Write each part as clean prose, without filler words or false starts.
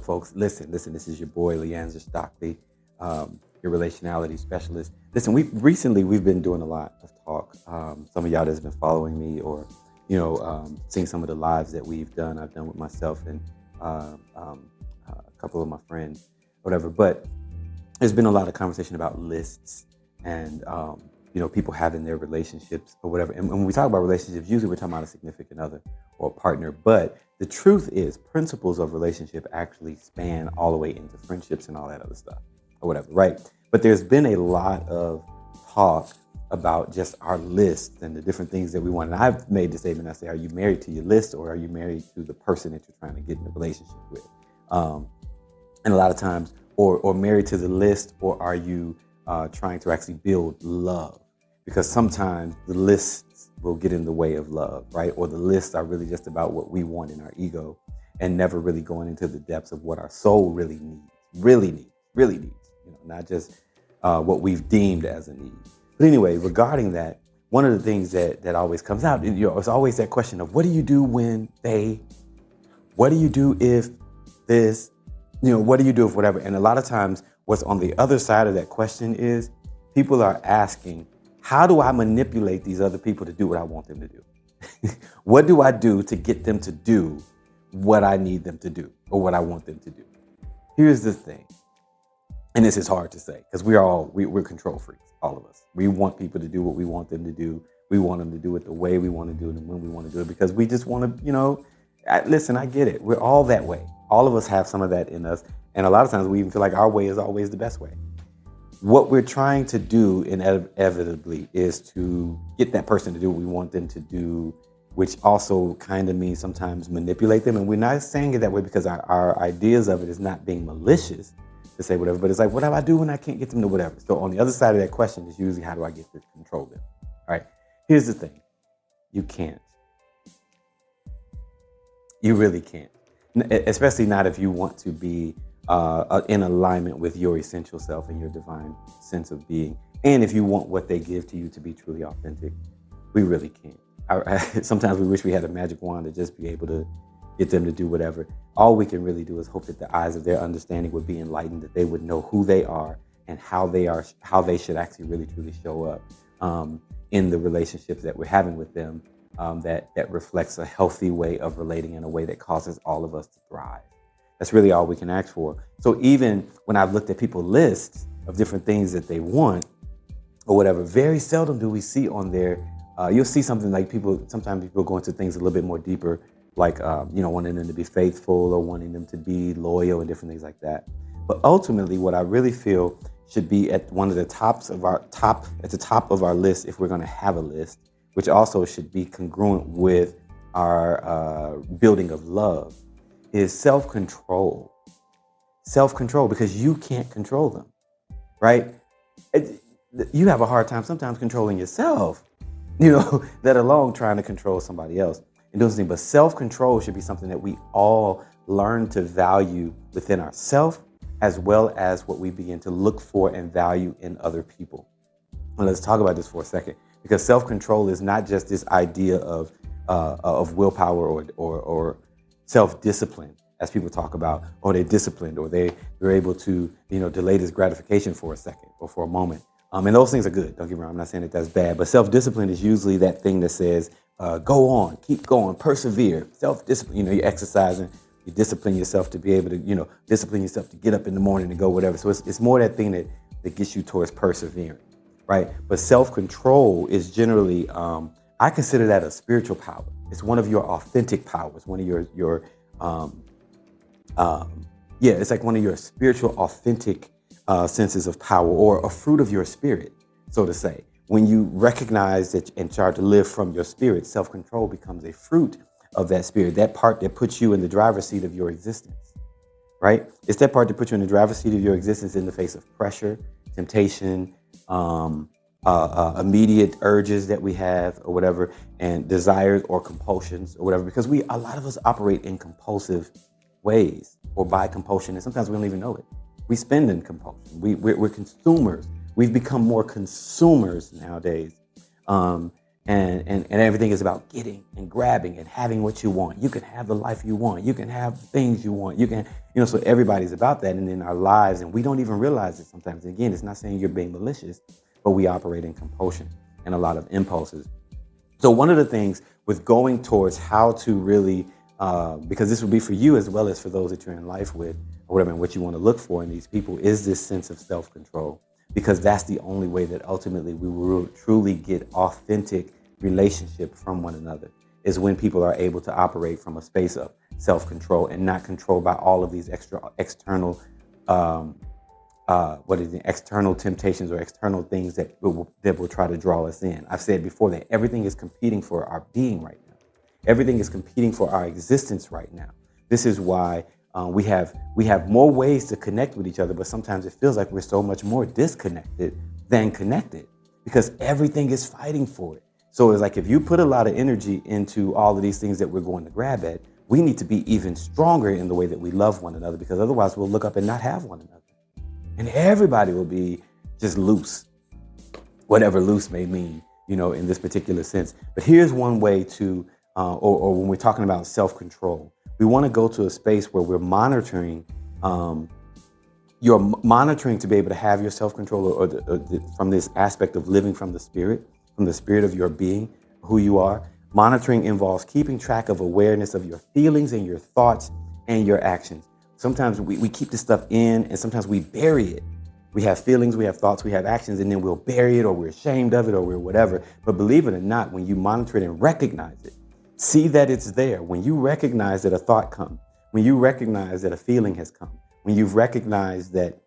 folks, listen, this is your boy, Leandra Stockley, your relationality specialist. Listen, we've been doing a lot of talk. Some of y'all that's been following me or, seeing some of the lives that I've done with myself and a couple of my friends, whatever. But there's been a lot of conversation about lists and people having their relationships or whatever. And when we talk about relationships, usually we're talking about a significant other or a partner. But the truth is, principles of relationship actually span all the way into friendships and all that other stuff or whatever, right? But there's been a lot of talk about just our lists and the different things that we want. And I've made the statement, I say, are you married to your list or are you married to the person that you're trying to get in a relationship with? And a lot of times, or married to the list, or are you trying to actually build love? Because sometimes the lists will get in the way of love, right? Or the lists are really just about what we want in our ego and never really going into the depths of what our soul really needs, not just what we've deemed as a need. But anyway, regarding that, one of the things that always comes out, it's always that question of what do you do when what do you do if this, what do you do if whatever? And a lot of times what's on the other side of that question is people are asking, how do I manipulate these other people to do what I want them to do? What do I do to get them to do what I need them to do or what I want them to do? Here's the thing. And this is hard to say because we're control freaks, all of us. We want people to do what we want them to do. We want them to do it the way we want to do it and when we want to do it because we just want to, listen, I get it. We're all that way. All of us have some of that in us. And a lot of times we even feel like our way is always the best way. What we're trying to do inevitably is to get that person to do what we want them to do, which also kind of means sometimes manipulate them. And we're not saying it that way because our ideas of it is not being malicious to say whatever, but it's like, what do I do when I can't get them to whatever? So on the other side of that question is usually how do I get to control them? All right, here's the thing. You can't. You really can't. Especially not if you want to be in alignment with your essential self and your divine sense of being. And if you want what they give to you to be truly authentic, we really can't. Sometimes we wish we had a magic wand to just be able to get them to do whatever. All we can really do is hope that the eyes of their understanding would be enlightened, that they would know who they are and how they should actually really truly show up in the relationships that we're having with them, that reflects a healthy way of relating in a way that causes all of us to thrive. That's really all we can ask for. So even when I've looked at people's lists of different things that they want or whatever, very seldom do we see on there, you'll see something like sometimes people go into things a little bit more deeper, like, wanting them to be faithful or wanting them to be loyal and different things like that. But ultimately, what I really feel should be at one of the at the top of our list, if we're going to have a list, which also should be congruent with our building of love, is self-control. Self-control, because you can't control them, right? You have a hard time sometimes controlling yourself, let alone trying to control somebody else and doing something. But self-control should be something that we all learn to value within ourselves, as well as what we begin to look for and value in other people. And let's talk about this for a second, because self-control is not just this idea of willpower or self-discipline, as people talk about, or they're disciplined, or they're able to, delay this gratification for a second or for a moment. And those things are good. Don't get me wrong. I'm not saying that that's bad, but self-discipline is usually that thing that says, go on, keep going, persevere. Self-discipline, you're exercising, you discipline yourself to be able to, discipline yourself to get up in the morning and go whatever. So it's more that thing that gets you towards persevering, right? But self-control is generally, I consider that a spiritual power. It's one of your authentic powers, one of your it's like one of your spiritual authentic senses of power, or a fruit of your spirit, so to say. When you recognize that and start to live from your spirit, self-control becomes a fruit of that spirit, that part that puts you in the driver's seat of your existence, right? It's that part that puts you in the driver's seat of your existence in the face of pressure, temptation, immediate urges that we have or whatever, and desires or compulsions or whatever, because a lot of us operate in compulsive ways or by compulsion, and sometimes we don't even know it. We spend in compulsion. We're consumers. We've become more consumers nowadays. and everything is about getting and grabbing and having what you want. You can have the life you want. You can have the things you want. You can, so everybody's about that. And in our lives, and we don't even realize it sometimes. Again, it's not saying you're being malicious, but we operate in compulsion and a lot of impulses. So one of the things with going towards how to really, because this would be for you as well as for those that you're in life with, or whatever, and what you want to look for in these people is this sense of self-control, because that's the only way that ultimately we will truly get authentic relationship from one another, is when people are able to operate from a space of self-control and not controlled by all of these external um, external temptations or external things that will try to draw us in. I've said before that everything is competing for our being right now. Everything is competing for our existence right now. This is why we have more ways to connect with each other, but sometimes it feels like we're so much more disconnected than connected because everything is fighting for it. So it's like if you put a lot of energy into all of these things that we're going to grab at, we need to be even stronger in the way that we love one another, because otherwise we'll look up and not have one another. And everybody will be just loose, whatever loose may mean, in this particular sense. But here's one way to, or when we're talking about self-control, we want to go to a space where we're monitoring, you're monitoring to be able to have your self-control, from this aspect of living from the spirit of your being, who you are. Monitoring involves keeping track of awareness of your feelings and your thoughts and your actions. Sometimes we keep this stuff in, and sometimes we bury it. We have feelings, we have thoughts, we have actions, and then we'll bury it, or we're ashamed of it, or we're whatever. But believe it or not, when you monitor it and recognize it, see that it's there. When you recognize that a thought comes, when you recognize that a feeling has come, when you've recognized that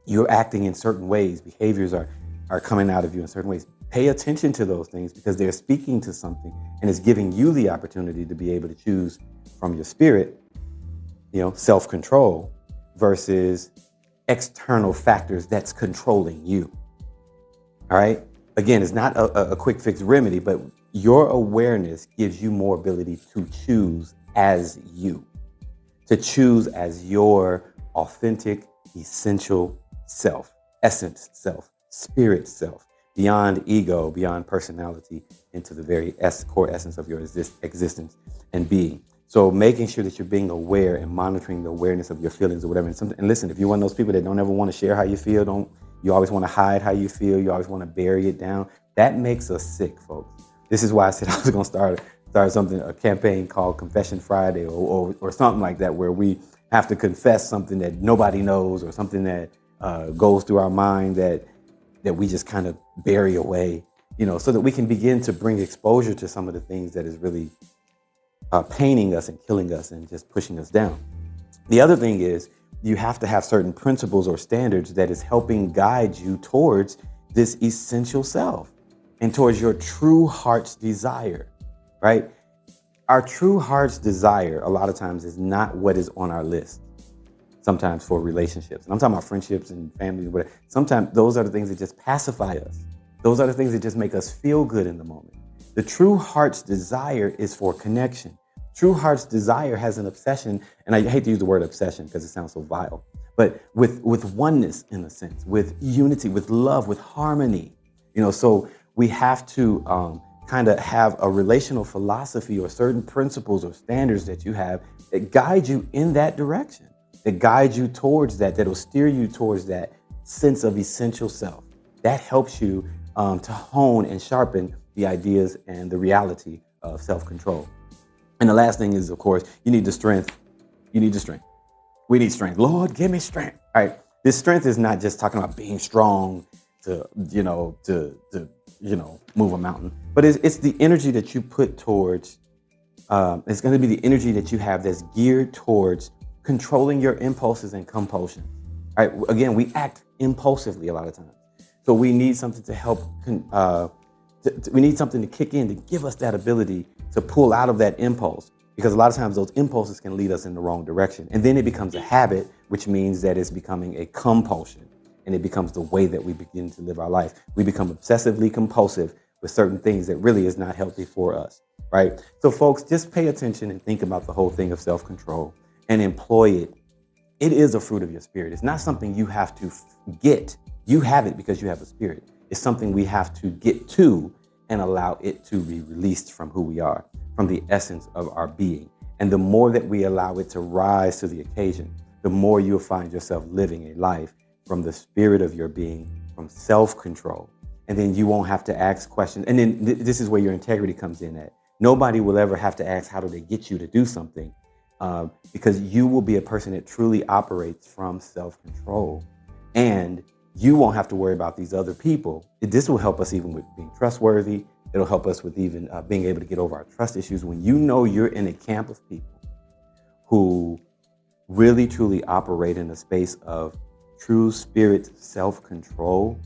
you're acting in certain ways, behaviors are coming out of you in certain ways, pay attention to those things, because they're speaking to something and it's giving you the opportunity to be able to choose from your spirit, self-control versus external factors that's controlling you. All right. Again, it's not a quick fix remedy, but your awareness gives you more ability to choose as you, to choose as your authentic, essential self, essence self, spirit self, beyond ego, beyond personality, into the very core essence of your existence and being. So making sure that you're being aware and monitoring the awareness of your feelings or whatever. And listen, if you're one of those people that don't ever want to share how you feel, you always want to hide how you feel, you always want to bury it down, that makes us sick, folks. This is why I said I was going to start something, a campaign called Confession Friday, or something like that, where we have to confess something that nobody knows, or something that goes through our mind that we just kind of bury away, so that we can begin to bring exposure to some of the things that is really painting us and killing us and just pushing us down. The other thing is, you have to have certain principles or standards that is helping guide you towards this essential self and towards your true heart's desire, right? Our true heart's desire a lot of times is not what is on our list. Sometimes for relationships, and I'm talking about friendships and families, whatever. Sometimes those are the things that just pacify us. Those are the things that just make us feel good in the moment. The true heart's desire is for connection. True heart's desire has an obsession, and I hate to use the word obsession because it sounds so vile, but with oneness, in a sense, with unity, with love, with harmony. So we have to kind of have a relational philosophy or certain principles or standards that you have that guide you in that direction, that guide you towards that'll steer you towards that sense of essential self. That helps you to hone and sharpen the ideas and the reality of self-control. And the last thing is, of course, you need the strength. You need the strength. We need strength. Lord, give me strength. All right. This strength is not just talking about being strong to move a mountain, but it's the energy that you put towards, it's going to be the energy that you have that's geared towards controlling your impulses and compulsions. All right. Again, we act impulsively a lot of times. So we need something to help, we need something to kick in to give us that ability to pull out of that impulse, because a lot of times those impulses can lead us in the wrong direction. And then it becomes a habit, which means that it's becoming a compulsion, and it becomes the way that we begin to live our life. We become obsessively compulsive with certain things that really is not healthy for us, right? So folks, just pay attention and think about the whole thing of self-control and employ it. It is a fruit of your spirit. It's not something you have to get. You have it because you have a spirit. It's something we have to get to and allow it to be released from who we are, from the essence of our being. And the more that we allow it to rise to the occasion, the more you'll find yourself living a life from the spirit of your being, from self-control. And then you won't have to ask questions. And then this is where your integrity comes in at. Nobody will ever have to ask, how do they get you to do something? Because you will be a person that truly operates from self-control. And you won't have to worry about these other people. This will help us even with being trustworthy. It'll help us with even being able to get over our trust issues. When you know you're in a camp of people who really truly operate in a space of true spirit self-control,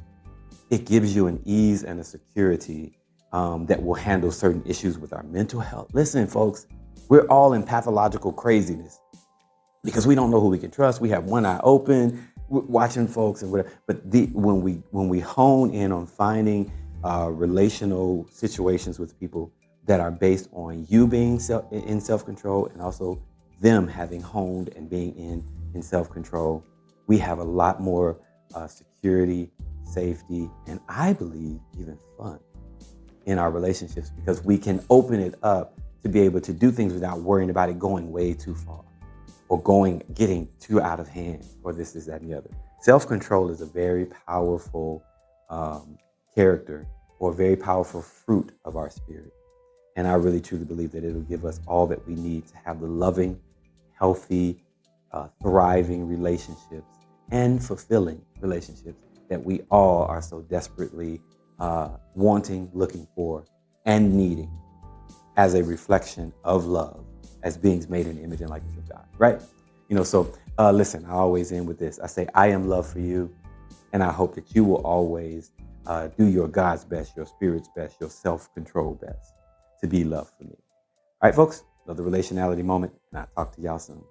it gives you an ease and a security that will handle certain issues with our mental health. Listen, folks, we're all in pathological craziness because we don't know who we can trust. We have one eye open, watching folks and whatever. But when we hone in on finding relational situations with people that are based on you being in self-control and also them having honed and being in self-control, we have a lot more security, safety, and I believe even fun in our relationships because we can open it up to be able to do things without worrying about it going way too far or getting too out of hand or this, that, and the other. Self-control is a very powerful character or very powerful fruit of our spirit. And I really truly believe that it'll give us all that we need to have the loving, healthy, thriving relationships and fulfilling relationships that we all are so desperately wanting, looking for, and needing as a reflection of love as beings made in the image and likeness of God, right? So listen, I always end with this. I say, I am love for you, and I hope that you will always do your God's best, your spirit's best, your self-control best to be love for me. All right, folks, another relationality moment, and I'll talk to y'all soon.